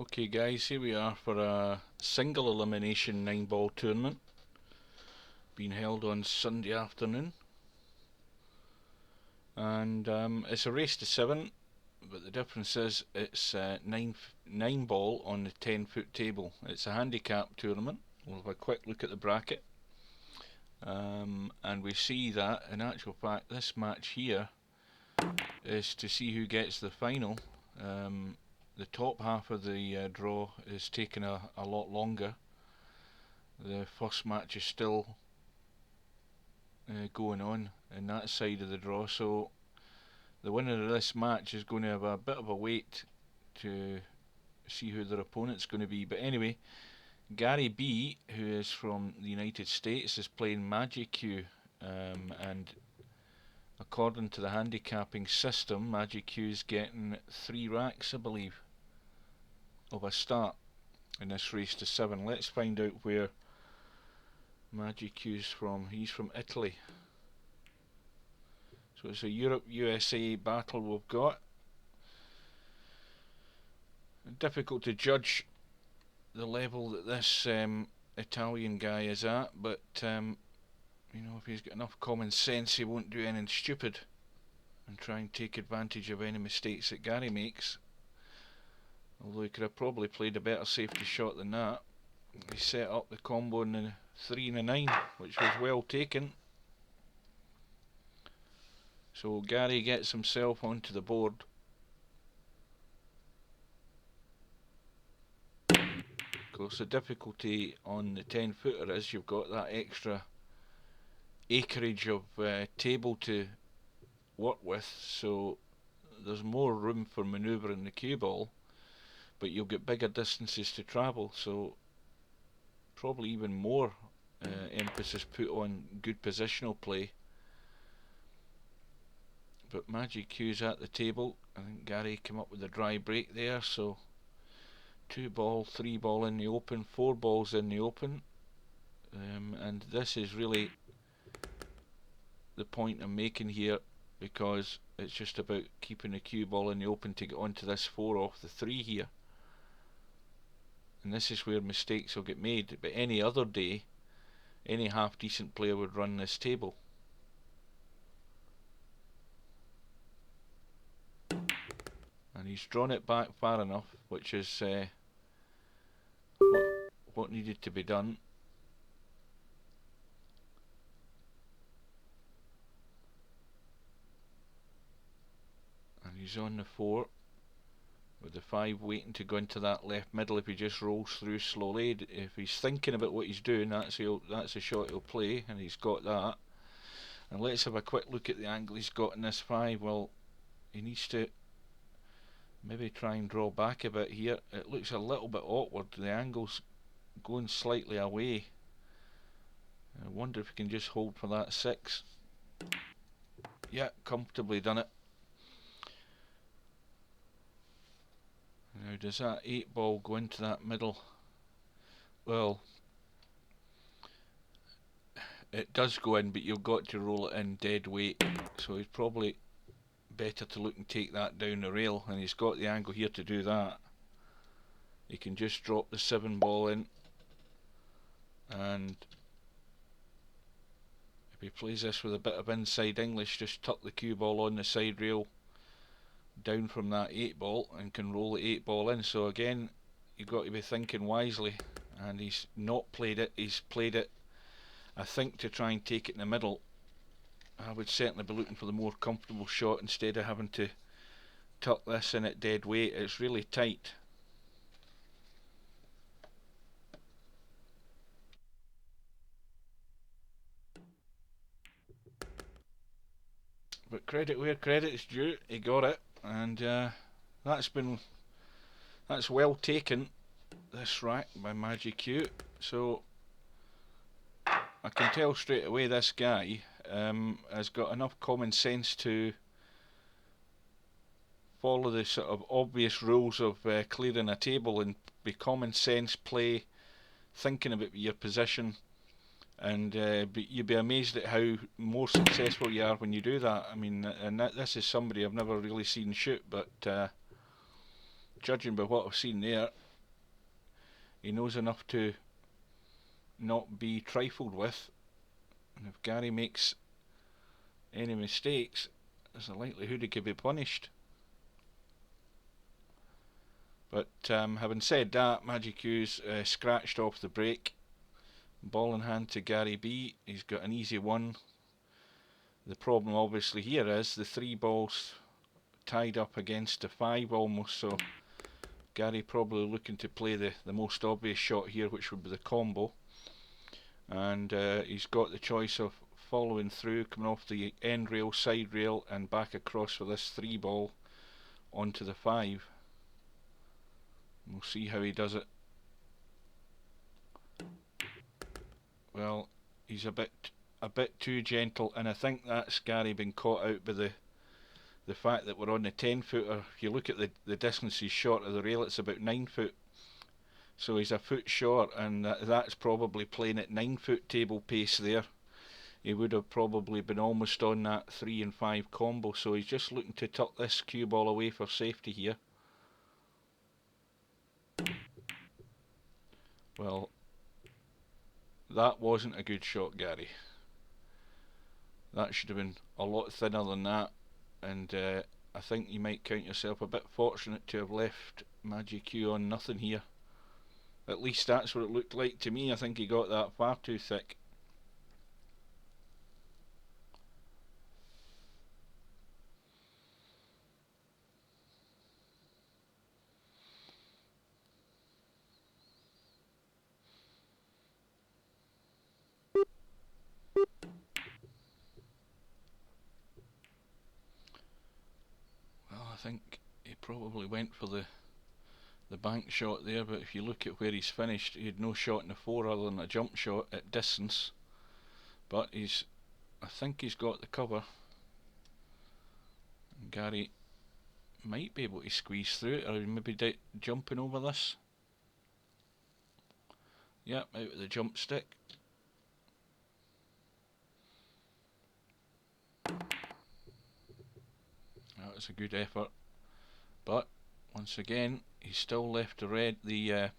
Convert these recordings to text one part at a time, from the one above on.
Okay guys, here we are for a single elimination 9-ball tournament being held on Sunday afternoon, and it's a race to 7, but the difference is it's 9 ball on the 10-foot table. It's a handicap tournament. We'll have a quick look at the bracket, and we see that in actual fact this match here is to see who gets the final. The top half of the draw is taking a lot longer. The first match is still going on in that side of the draw, so the winner of this match is going to have a bit of a wait to see who their opponent's going to be. But anyway, GaryB, who is from the United States, is playing Magicue, and according to the handicapping system, Magicue's getting 3 racks, I believe, of a start in this race to 7. Let's find out where Magicue's from. He's from Italy. So it's a Europe-USA battle we've got. Difficult to judge the level that this Italian guy is at, but you know, if he's got enough common sense, he won't do anything stupid and try and take advantage of any mistakes that Gary makes. Although he could have probably played a better safety shot than that. He set up the combo in the 3 and a 9, which was well taken. So Gary gets himself onto the board. Of course, the difficulty on the 10-footer is you've got that extra acreage of table to work with, so there's more room for manoeuvring the cue ball, but you'll get bigger distances to travel, so probably even more emphasis put on good positional play. But Magicue's at the table. I think Gary came up with a dry break there, so 2 ball, 3 ball in the open, 4 balls in the open, and this is really the point I'm making here, because it's just about keeping the cue ball in the open to get onto this 4 off the 3 here, and this is where mistakes will get made. But any other day, any half decent player would run this table. And he's drawn it back far enough, which is what needed to be done. And he's on the 4 with the 5 waiting to go into that left middle if he just rolls through slowly. If he's thinking about what he's doing, that's a shot he'll play, and he's got that. And let's have a quick look at the angle he's got in this 5. Well, he needs to maybe try and draw back a bit here. It looks a little bit awkward. The angle's going slightly away. I wonder if he can just hold for that 6. Yeah, comfortably done it. Now, does that 8 ball go into that middle? Well, it does go in, but you've got to roll it in dead weight, so it's probably better to look and take that down the rail, and he's got the angle here to do that. He can just drop the 7 ball in, and if he plays this with a bit of inside English, just tuck the cue ball on the side rail down from that 8 ball and can roll the 8 ball in. So again, you've got to be thinking wisely, and he's not played it. He's played it, I think, to try and take it in the middle. I would certainly be looking for the more comfortable shot instead of having to tuck this in at dead weight. It's really tight. But credit where credit is due, he got it, and that's well taken, this rack by Magicue. So I can tell straight away this guy has got enough common sense to follow the sort of obvious rules of clearing a table and be common sense play, thinking about your position, and you'd be amazed at how more successful you are when you do that. I mean, and this is somebody I've never really seen shoot, but judging by what I've seen there, he knows enough to not be trifled with, and if Gary makes any mistakes, there's a likelihood he could be punished. But having said that, Magicue's scratched off the break. Ball in hand to GaryB. He's got an easy one. The problem obviously here is the 3 balls tied up against the 5 almost, so Gary probably looking to play the most obvious shot here, which would be the combo. And he's got the choice of following through, coming off the end rail, side rail, and back across for this 3 ball onto the 5. We'll see how he does it. Well, he's a bit too gentle, and I think that's Gary being caught out by the fact that we're on the 10-footer. If you look at the distance he's short of the rail, it's about 9 foot. So he's a foot short, and that's probably playing at 9-foot table pace there. He would have probably been almost on that 3 and 5 combo, so he's just looking to tuck this cue ball away for safety here. Well, that wasn't a good shot, Gary. That should have been a lot thinner than that, and I think you might count yourself a bit fortunate to have left Magicue on nothing here. At least that's what it looked like to me. I think he got that far too thick. Well, I think he probably went for the bank shot there, but if you look at where he's finished, he had no shot in the 4 other than a jump shot at distance. But I think he's got the cover. And Gary might be able to squeeze through it, or maybe jumping over this. Yep, out with the jump stick. That was a good effort, but once again he's still left the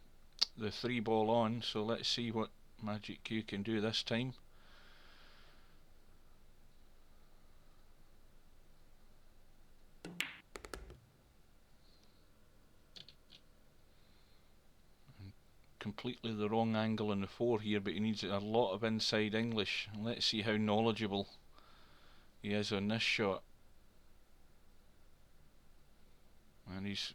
3 ball on, so let's see what Magicue can do this time. Completely the wrong angle on the 4 here, but he needs a lot of inside English. Let's see how knowledgeable he is on this shot. And he's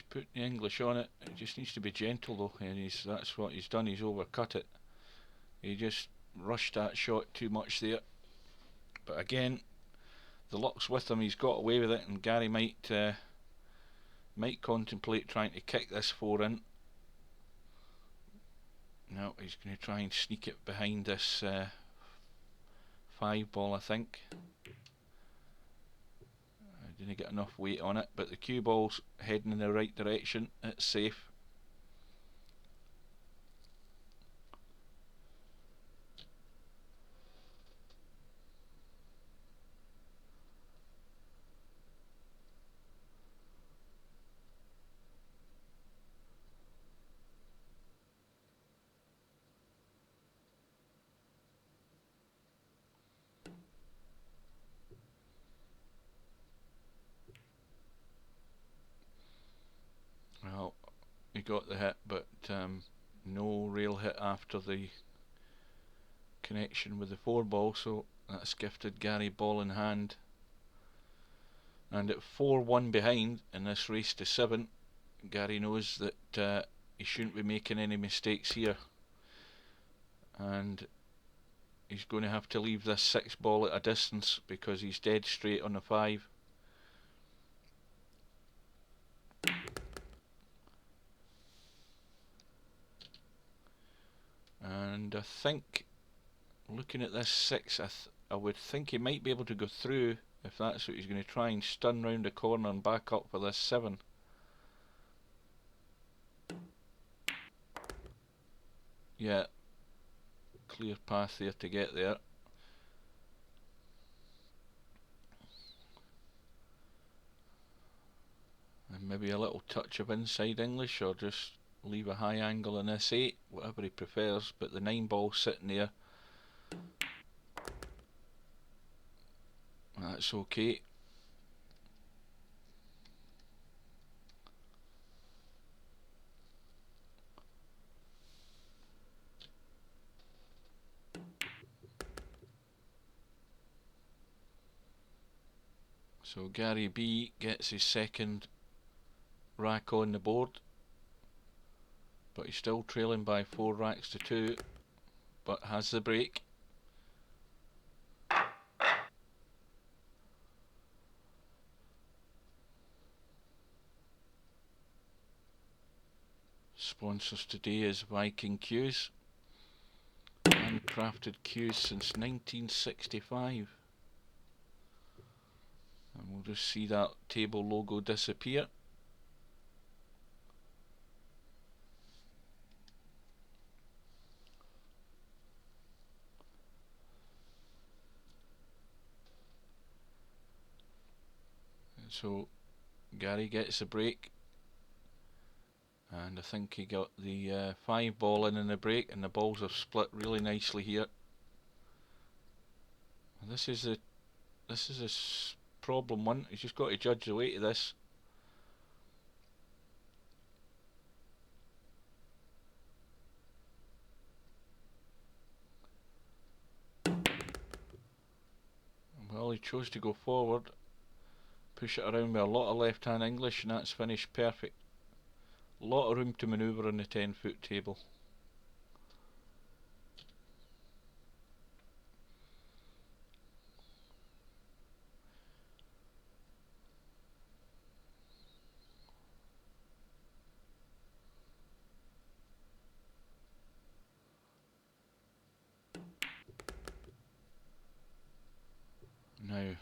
put the English on it. It just needs to be gentle though, and that's what he's done. He's overcut it. He just rushed that shot too much there. But again, the luck's with him. He's got away with it, and Gary might contemplate trying to kick this 4 in. No, he's going to try and sneak it behind this 5 ball, I think. Didn't get enough weight on it, but the cue ball's heading in the right direction. It's safe. Well, he got the hit, but no real hit after the connection with the 4 ball, so that's gifted Gary ball in hand. And at 4-1 behind in this race to 7, Gary knows that he shouldn't be making any mistakes here, and he's going to have to leave this 6 ball at a distance because he's dead straight on the 5. And I think, looking at this 6, I would think he might be able to go through if that's what he's going to try and stun round the corner and back up for this 7. Yeah, clear path there to get there. And maybe a little touch of inside English, or just leave a high angle in this 8, whatever he prefers, but the 9 ball's sitting there. That's okay. So Gary B gets his second rack on the board, but he's still trailing by 4 racks to 2, but has the break. Sponsors today is Viking Cues, handcrafted cues since 1965. And we'll just see that table logo disappear. And so Gary gets a break, and I think he got the 5 ball in the break, and the balls have split really nicely here. And this is a problem one. He's just got to judge the weight of this. Well, he chose to go forward, push it around with a lot of left hand English, and that's finished perfect. A lot of room to manoeuvre on the 10-foot table. Now,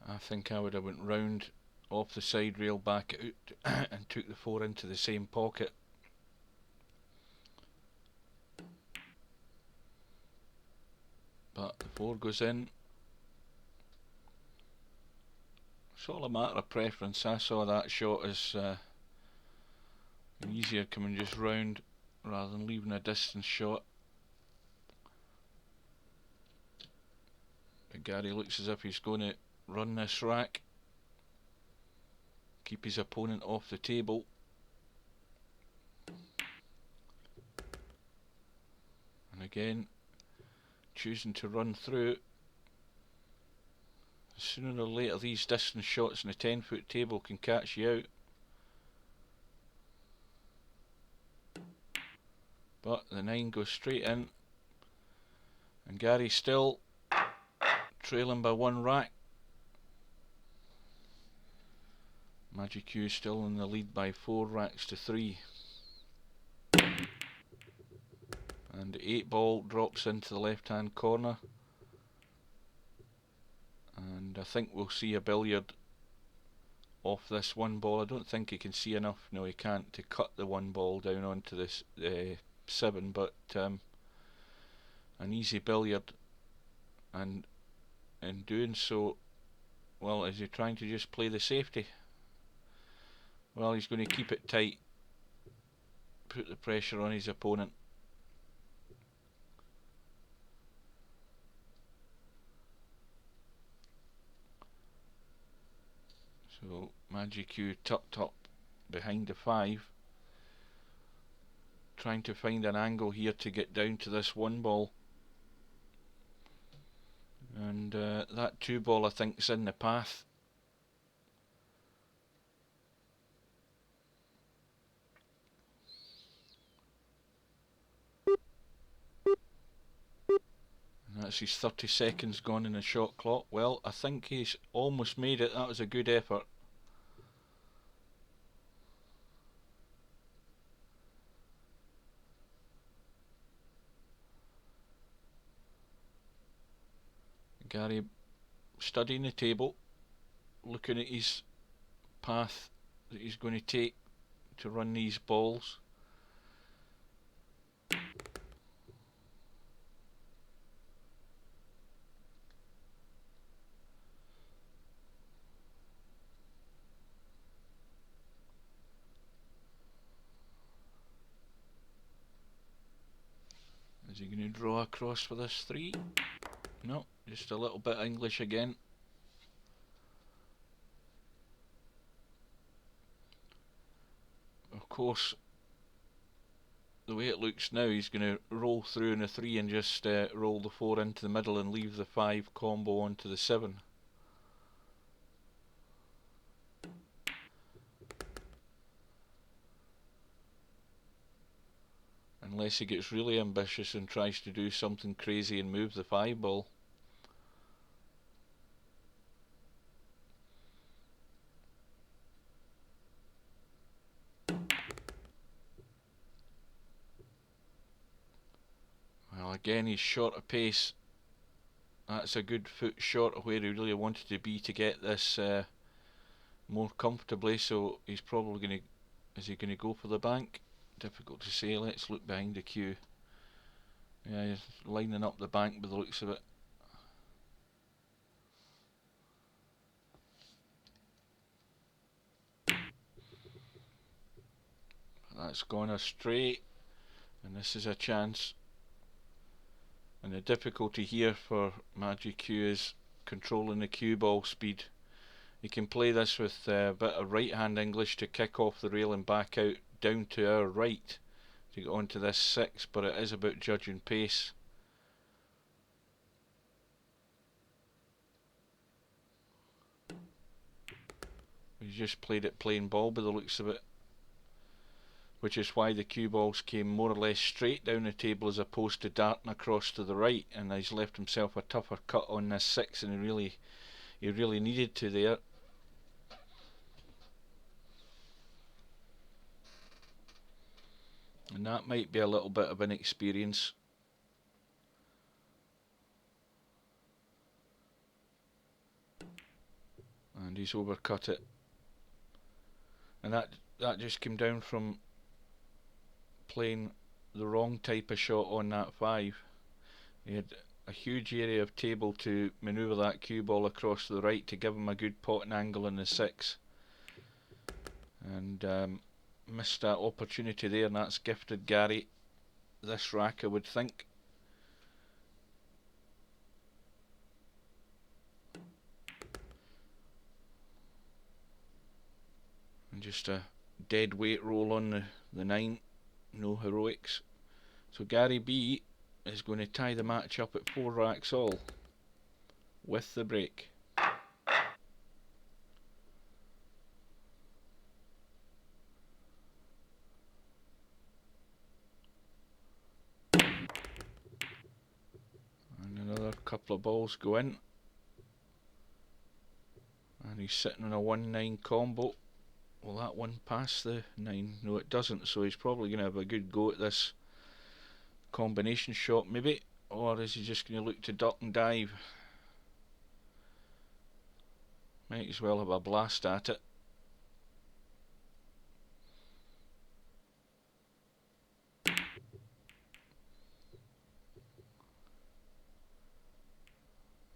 I think I would have went round off the side rail back out and took the 4 into the same pocket. But the 4 goes in. It's all a matter of preference. I saw that shot as easier coming just round rather than leaving a distance shot. But Gary looks as if he's going to run this rack, keep his opponent off the table. And again, choosing to run through. Sooner or later these distance shots in a 10-foot table can catch you out. But the 9 goes straight in, and Gary's still trailing by 1 rack. Magicue still in the lead by 4 racks to 3. And the 8 ball drops into the left hand corner, and I think we'll see a billiard off this 1 ball. I don't think he can see enough, no he can't, to cut the 1 ball down onto this 7, but an easy billiard. And in doing so, well, is he trying to just play the safety? Well, he's going to keep it tight, put the pressure on his opponent. So Magicue tucked up behind the 5, trying to find an angle here to get down to this 1 ball. And that 2 ball I think is in the path. And that's his 30 seconds gone in the shot clock. Well, I think he's almost made it. That was a good effort. Gary studying the table, looking at his path that he's going to take to run these balls. Is he going to draw across for this 3? No, just a little bit English again. Of course, the way it looks now, he's going to roll through in a 3 and just roll the 4 into the middle and leave the 5 combo onto the 7. Unless he gets really ambitious and tries to do something crazy and move the 5 ball. Well, again, he's short of pace. That's a good foot short of where he really wanted to be to get this more comfortably, so he's probably going to... Is he going to go for the bank? Difficult to say. Let's look behind the cue. Yeah, he's lining up the bank by the looks of it. That's gone astray, and this is a chance. And the difficulty here for Magicue is controlling the cue ball speed. You can play this with a bit of right hand English to kick off the rail and back out down to our right to get onto this 6, but it is about judging pace. He's just played it plain ball by the looks of it, which is why the cue balls came more or less straight down the table as opposed to darting across to the right, and he's left himself a tougher cut on this 6, and he really needed to there. And that might be a little bit of inexperience. And he's overcut it. And that just came down from playing the wrong type of shot on that 5. He had a huge area of table to manoeuvre that cue ball across to the right to give him a good potting angle in the 6. And missed that opportunity there, and that's gifted Gary this rack, I would think. And just a dead weight roll on the 9, no heroics. So GaryB is going to tie the match up at 4 racks all with the break. And another couple of balls go in. And he's sitting on a 1-9 combo. Will that one pass the 9? No, it doesn't, so he's probably going to have a good go at this combination shot maybe, or is he just going to look to duck and dive? Might as well have a blast at it.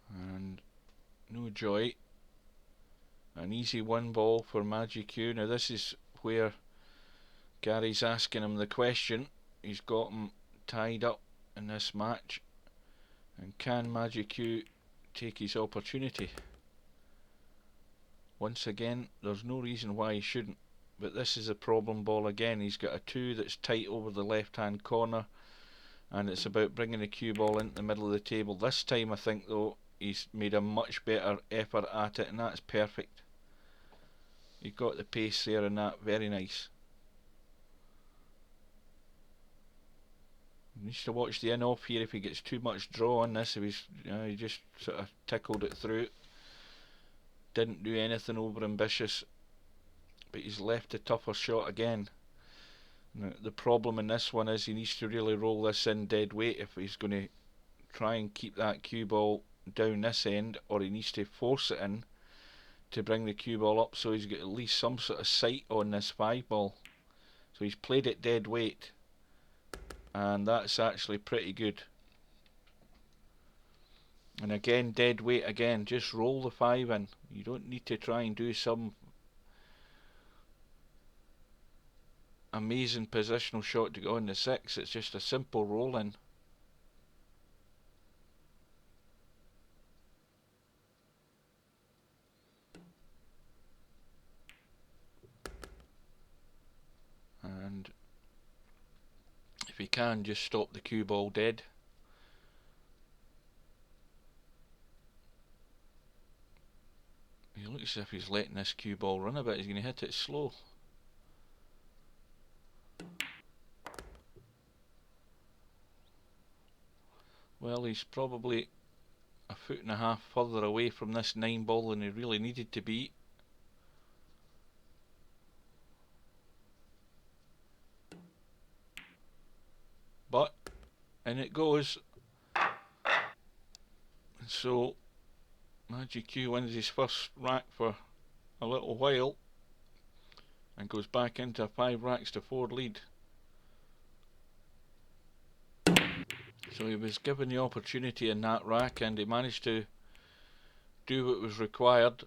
And no joy. An easy 1 ball for Magicue. Now this is where Gary's asking him the question. He's got him tied up in this match, and can Magicue take his opportunity? Once again, there's no reason why he shouldn't, but this is a problem ball again. He's got a 2 that's tight over the left hand corner, and it's about bringing the cue ball into the middle of the table. This time I think though he's made a much better effort at it, and that's perfect. He got the pace there and that, very nice. He needs to watch the in-off here if he gets too much draw on this. If he just sort of tickled it through. Didn't do anything over ambitious, but he's left a tougher shot again. Now, the problem in this one is he needs to really roll this in dead weight if he's going to try and keep that cue ball down this end, or he needs to force it in to bring the cue ball up so he's got at least some sort of sight on this 5 ball. So he's played it dead weight, and that's actually pretty good. And again, dead weight again, just roll the 5 in. You don't need to try and do some amazing positional shot to go on the 6. It's just a simple roll in. can just stop the cue ball dead. He looks as if he's letting this cue ball run a bit. He's going to hit it slow. Well, he's probably a foot and a half further away from this 9 ball than he really needed to be. But in it goes. So Magicue wins his first rack for a little while and goes back into a 5 racks to 4 lead. So he was given the opportunity in that rack and he managed to do what was required,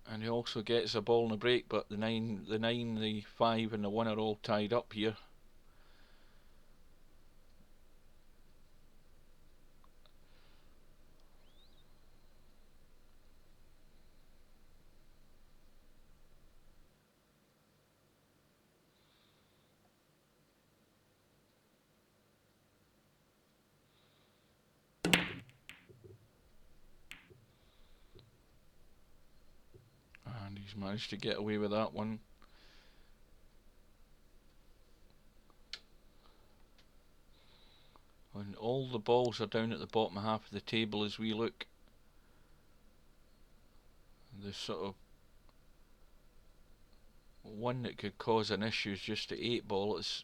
and he also gets a ball in the break, but the 9, the 5 and the 1 are all tied up here. And he's managed to get away with that one. And all the balls are down at the bottom half of the table as we look. The sort of one that could cause an issue is just the 8 ball. It's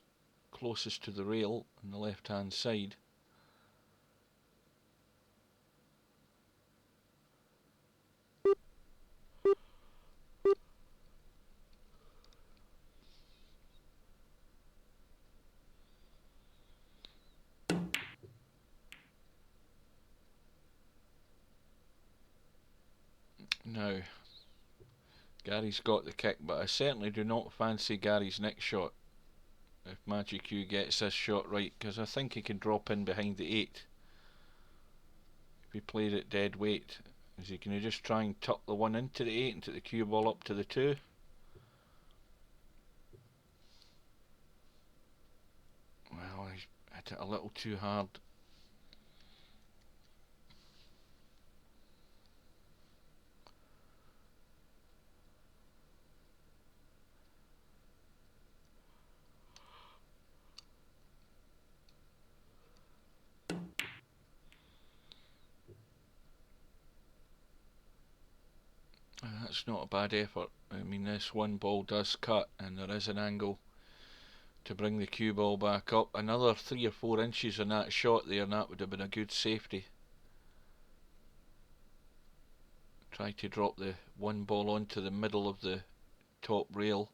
closest to the rail on the left hand side. Now, Gary's got the kick, but I certainly do not fancy Gary's next shot if Magicue gets this shot right, because I think he can drop in behind the 8 if he played it dead weight. Is he going to just try and tuck the 1 into the 8 and take the cue ball up to the 2? Well, he's hit it a little too hard. That's not a bad effort. I mean, this 1 ball does cut and there is an angle to bring the cue ball back up. Another 3 or 4 inches on that shot there and that would have been a good safety. Try to drop the 1 ball onto the middle of the top rail.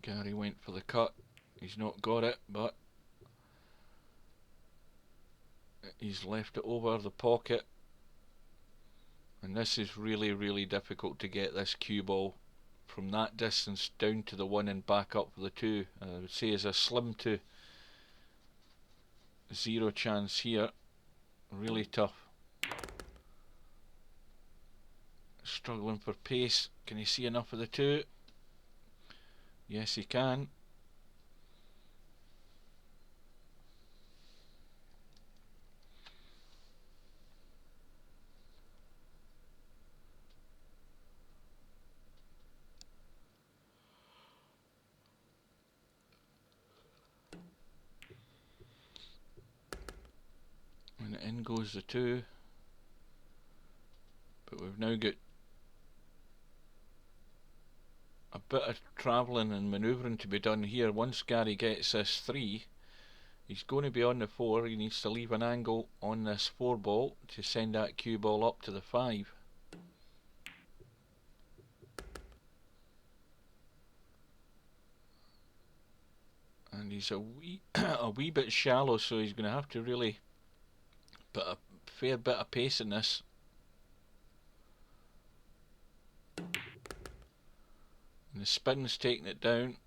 Gary went for the cut. He's not got it, but he's left it over the pocket. And this is really, really difficult to get this cue ball from that distance down to the 1 and back up for the 2. I would say is a slim to 0 chance here. Really tough. Struggling for pace. Can he see enough of the 2? Yes, he can. And in goes the 2. But we've now got a bit of travelling and manoeuvring to be done here. Once Gary gets this 3, he's going to be on the 4. He needs to leave an angle on this 4 ball to send that cue ball up to the 5. And he's a wee bit shallow, so he's going to have to really put a fair bit of pace in this. And the spin's taking it down.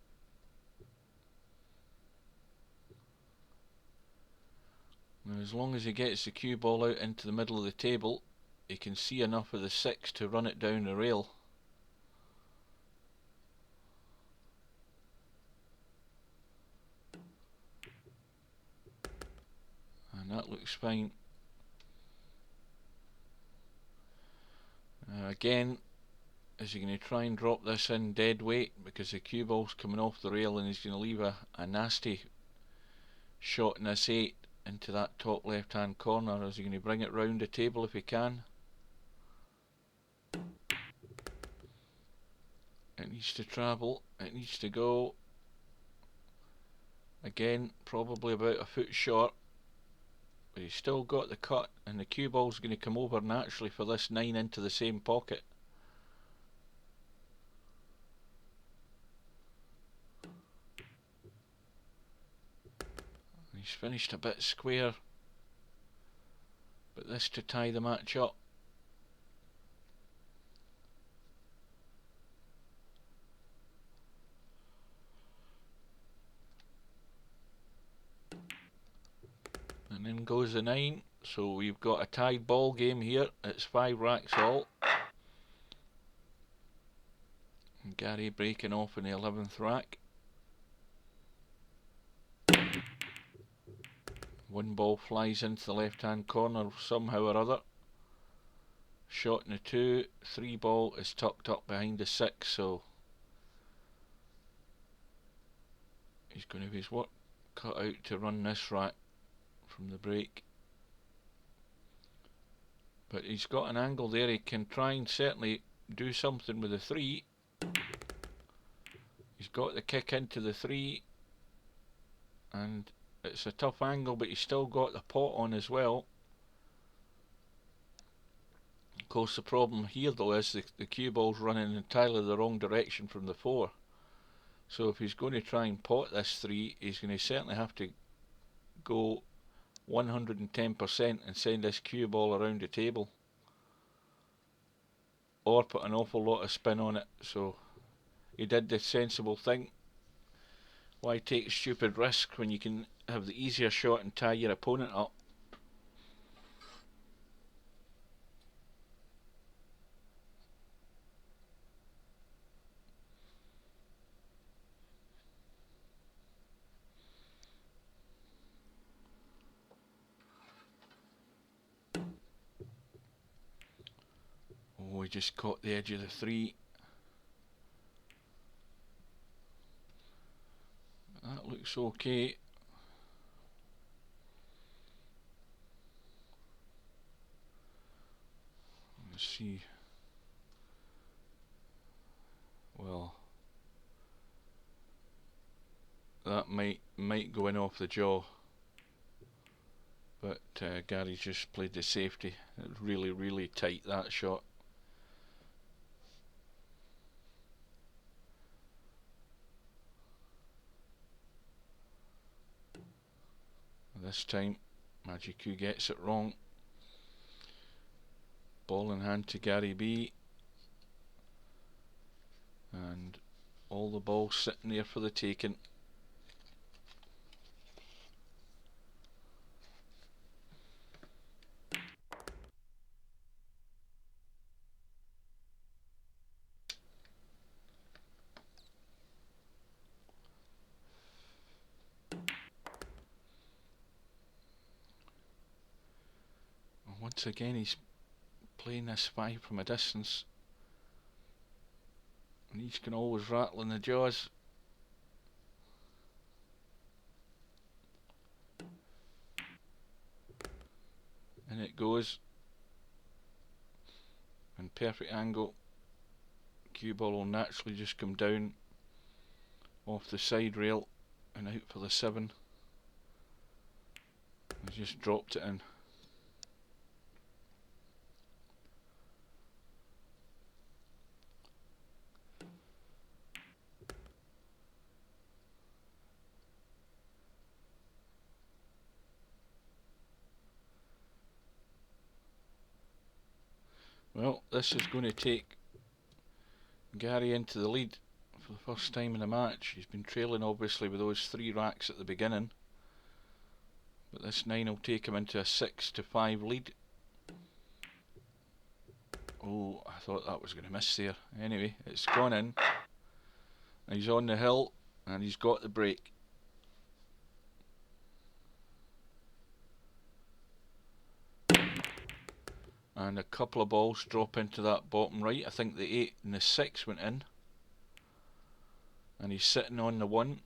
Now, as long as he gets the cue ball out into the middle of the table, he can see enough of the 6 to run it down the rail. And that looks fine. Again, is he going to try and drop this in dead weight because the cue ball's coming off the rail, and he's going to leave a nasty shot in this 8 into that top left hand corner? Is he going to bring it round the table if he can? It needs to travel, it needs to go. Again, probably about a foot short, but he's still got the cut, and the cue ball's going to come over naturally for this 9 into the same pocket. He's finished a bit square, but this to tie the match up. And then goes the 9, so we've got a tied ball game here. It's 5 racks all. And Gary breaking off in the 11th rack. One ball flies into the left hand corner somehow or other. Shot in the 2, 3 ball is tucked up behind the 6, so he's going to have his work cut out to run this rack from the break. But he's got an angle there, he can try and certainly do something with the 3. He's got the kick into the 3, and it's a tough angle, but he's still got the pot on as well. Of course, the problem here though is the cue ball's running entirely the wrong direction from the 4. So if he's going to try and pot this 3, he's going to certainly have to go 110% and send this cue ball around the table, or put an awful lot of spin on it. So he did the sensible thing. Why take a stupid risk when you can have the easier shot and tie your opponent up? Oh, he just caught the edge of the 3. That looks okay. Let's see. Well, that might go in off the jaw, but Gary just played the safety. It was really tight, that shot. This time Magicue gets it wrong. Ball in hand to GaryB, and all the balls sitting there for the taking. Once again he's playing this 5 from a distance, and these can always rattle in the jaws. And it goes, and perfect angle. Cue ball will naturally just come down off the side rail and out for the 7. He just dropped it in. Well, this is going to take Gary into the lead for the first time in the match. He's been trailing obviously with those 3 racks at the beginning, but this 9 will take him into a 6-5 lead. Oh, I thought that was going to miss there. Anyway, it's gone in. He's on the hill and he's got the break. And a couple of balls drop into that bottom right. I think the 8 and the 6 went in. And he's sitting on the 1.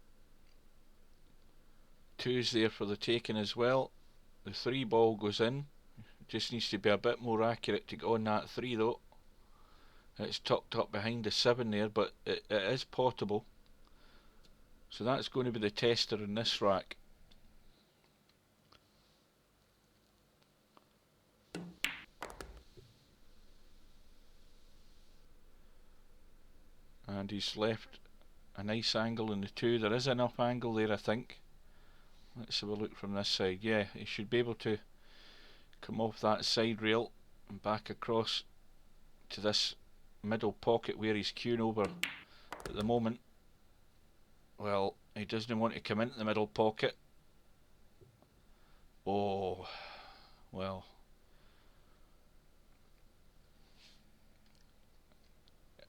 2's there for the taking as well. The 3 ball goes in. Just needs to be a bit more accurate to get on that 3 though. It's tucked up behind the 7 there, but it is potable. So that's going to be the tester in this rack. And he's left a nice angle in the 2. There is enough angle there, I think. Let's have a look from this side. Yeah, he should be able to come off that side rail and back across to this middle pocket where he's queuing over at the moment. Well, he doesn't want to come into the middle pocket. Oh, well.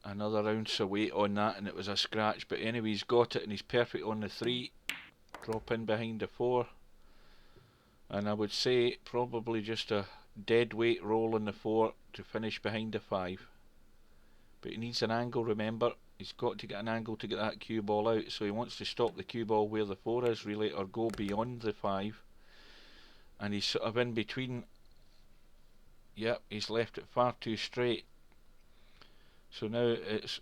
Another ounce of weight on that and it was a scratch, but anyway, he's got it and he's perfect on the 3. Drop in behind the 4. And I would say probably just a dead weight roll on the 4 to finish behind the 5. But he needs an angle, remember. He's got to get an angle to get that cue ball out, so he wants to stop the cue ball where the 4 is really, or go beyond the 5. And he's sort of in between. Yep, he's left it far too straight. So now it's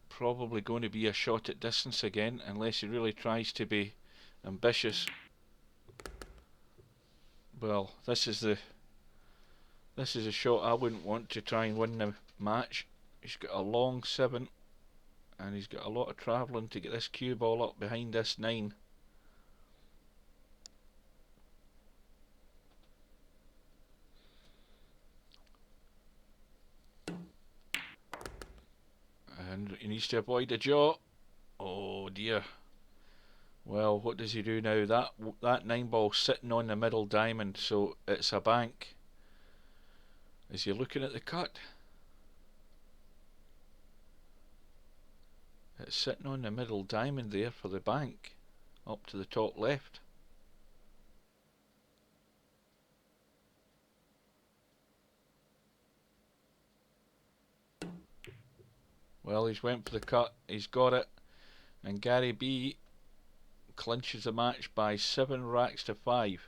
probably going to be a shot at distance again, unless he really tries to be ambitious. Well, this is a shot I wouldn't want to try and win the match. He's got a long 7 and he's got a lot of travelling to get this cue ball up behind this 9. And he needs to avoid a jaw. Oh dear. Well, what does he do now? That 9 ball's sitting on the middle diamond, so it's a bank. Is he looking at the cut? It's sitting on the middle diamond there for the bank, up to the top left. Well, he's went for the cut, he's got it, and GaryB clinches the match by 7 racks to 5.